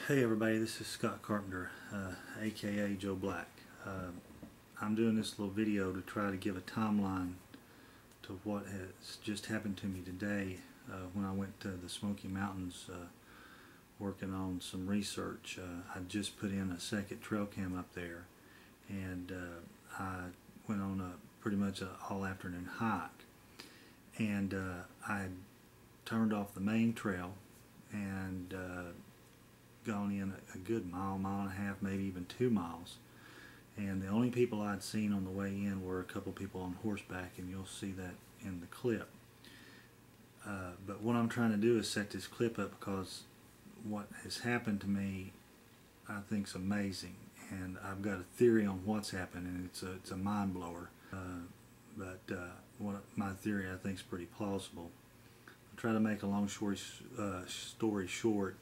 Hey everybody, this is Scott Carpenter, aka Joe Black. I'm doing this little video to try to give a timeline to what has just happened to me today when I went to the Smoky Mountains working on some research. I just put in a second trail cam up there, and I went on pretty much an all afternoon hike, and I had turned off the main trail and gone in a good mile, mile and a half, maybe even 2 miles. And the only people I'd seen on the way in were a couple people on horseback, and you'll see that in the clip. But what I'm trying to do is set this clip up because what has happened to me I think is amazing, and I've got a theory on what's happened, and it's a mind blower. What my theory I think is pretty plausible. I'll try to make a long story short.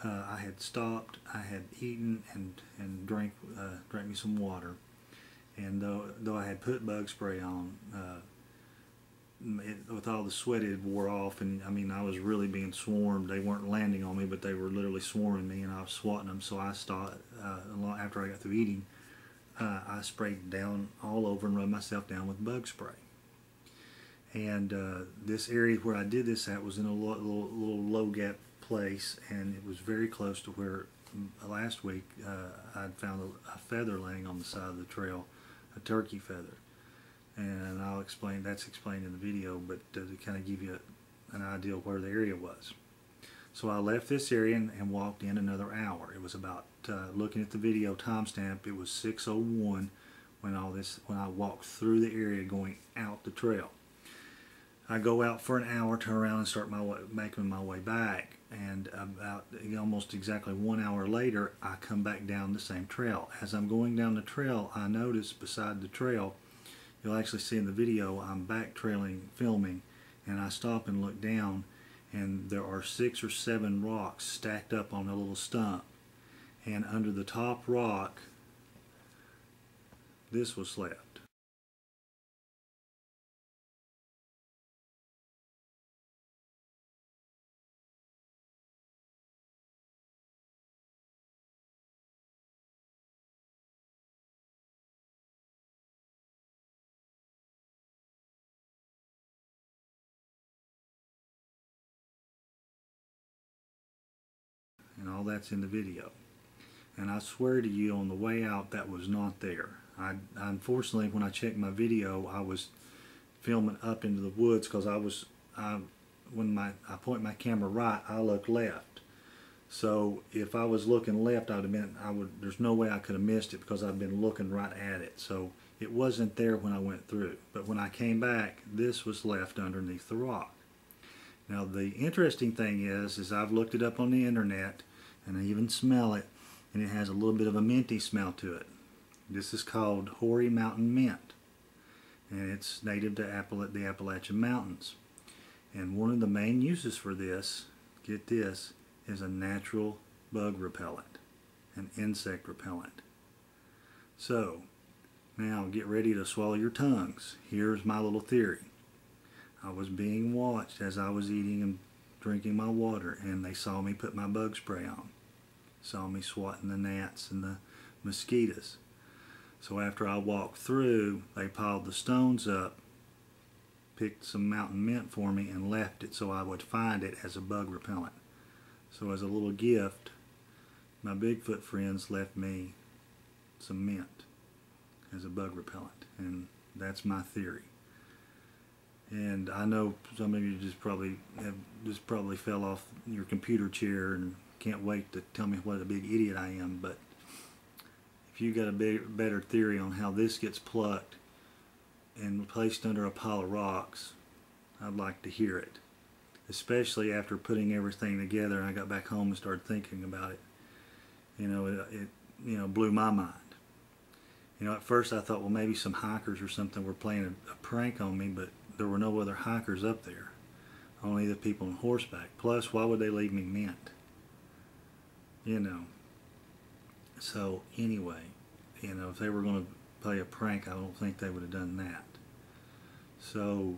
I had stopped, I had eaten and drank me some water, and though I had put bug spray on, with all the sweat it wore off, and I mean I was really being swarmed. They weren't landing on me, but they were literally swarming me, and I was swatting them. So I stopped after I got through eating. I sprayed down all over and rubbed myself down with bug spray. And this area where I did this at was in a little low gap place, and it was very close to where last week I'd found a feather laying on the side of the trail, a turkey feather, and I'll explain. That's explained in the video, but to kind of give you an idea of where the area was. So I left this area and walked in another hour. It was about looking at the video timestamp. It was 6:01 when I walked through the area going out the trail. I go out for an hour, turn around, and start making my way back. And about almost exactly 1 hour later, I come back down the same trail. As I'm going down the trail, I notice beside the trail, you'll actually see in the video, I'm back trailing, filming, and I stop and look down, and there are 6 or 7 rocks stacked up on a little stump. And under the top rock, this was left. And all that's in the video. And I swear to you, on the way out, that was not there. Unfortunately, when I checked my video, I was filming up into the woods because when I point my camera right, I look left. So if I was looking left, there's no way I could have missed it because I've been looking right at it. So it wasn't there when I went through. But when I came back, this was left underneath the rock. Now the interesting thing is I've looked it up on the internet, and I even smell it, and it has a little bit of a minty smell to it. This is called hoary mountain mint, and it's native to the Appalachian Mountains. And one of the main uses for this, get this, is a natural bug repellent, an insect repellent. So now get ready to swallow your tongues. Here's my little theory. I was being watched as I was eating and drinking my water, and they saw me put my bug spray on. Saw me swatting the gnats and the mosquitoes. So after I walked through, they piled the stones up, picked some mountain mint for me, and left it so I would find it as a bug repellent. So as a little gift, my Bigfoot friends left me some mint as a bug repellent, and that's my theory. And I know some of you just probably fell off your computer chair and can't wait to tell me what a big idiot I am. But if you got a better theory on how this gets plucked and placed under a pile of rocks, I'd like to hear it. Especially after putting everything together, and I got back home and started thinking about it. It blew my mind. At first I thought, well, maybe some hikers or something were playing a prank on me, but there were no other hikers up there, only the people on horseback. Plus, why would they leave me mint? So anyway, if they were going to play a prank, I don't think they would have done that. So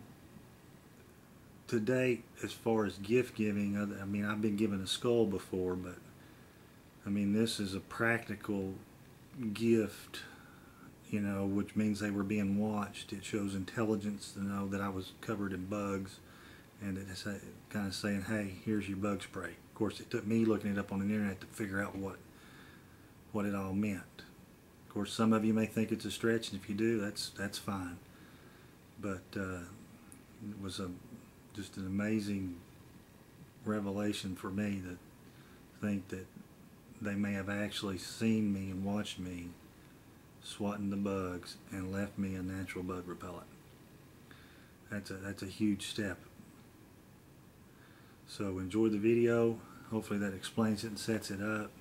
to date, as far as gift giving, I mean, I've been given a skull before, but I mean, this is a practical gift, you know, which means they were being watched. It shows intelligence to know that I was covered in bugs, and it's kind of saying, hey, here's your bug spray. Of course, it took me looking it up on the internet to figure out what it all meant. Of course, some of you may think it's a stretch, and if you do, that's fine. But it was just an amazing revelation for me to think that they may have actually seen me and watched me swatting the bugs and left me a natural bug repellent. That's a huge step. So enjoy the video. Hopefully that explains it and sets it up.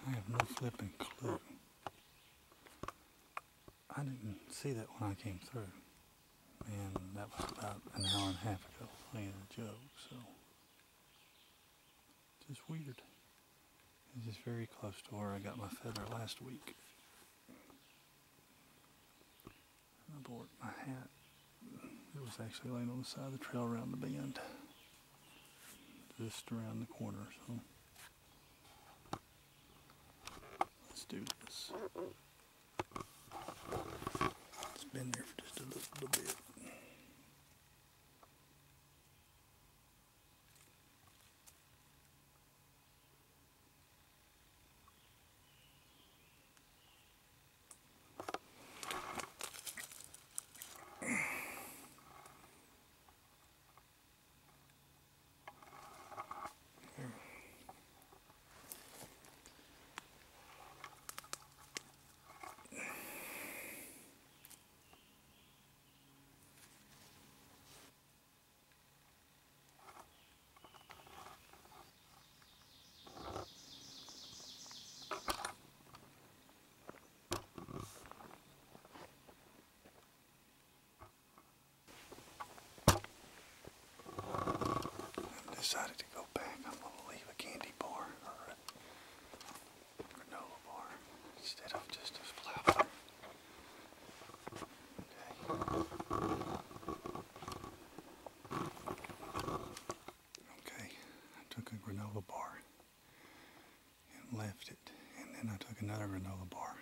I have no flipping clue. I didn't see that when I came through. And that was about an hour and a half ago playing a joke, so just weird. It's just very close to where I got my feather last week. I bought my hat. It was actually laying on the side of the trail around the bend. Just around the corner, so let's do this. It's been there for just a little bit. Decided to go back. I'm going to leave a candy bar or a granola bar instead of just a flour. Okay, I took a granola bar and left it, and then I took another granola bar,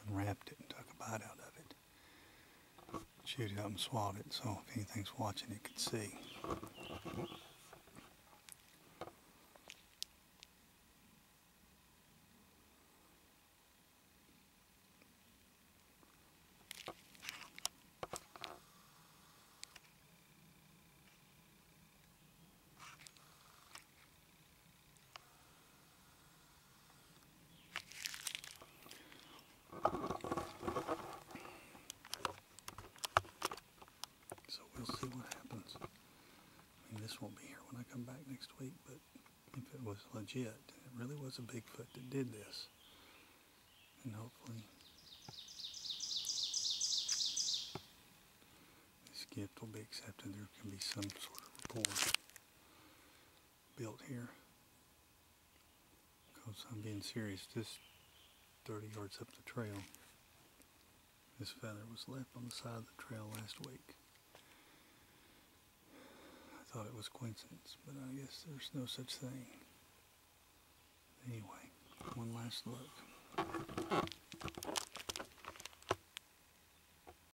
unwrapped it and took a bite out of it. Chewed it up and swallowed it so if anything's watching it could see. So we'll see what happens. I mean, this won't be here when I come back next week, but if it was legit, it really was a Bigfoot that did this, and hopefully this gift will be accepted. There can be some sort of rapport built here, because I'm being serious. This 30 yards up the trail, this feather was left on the side of the trail last week. I thought it was coincidence, but I guess there's no such thing. Anyway, one last look.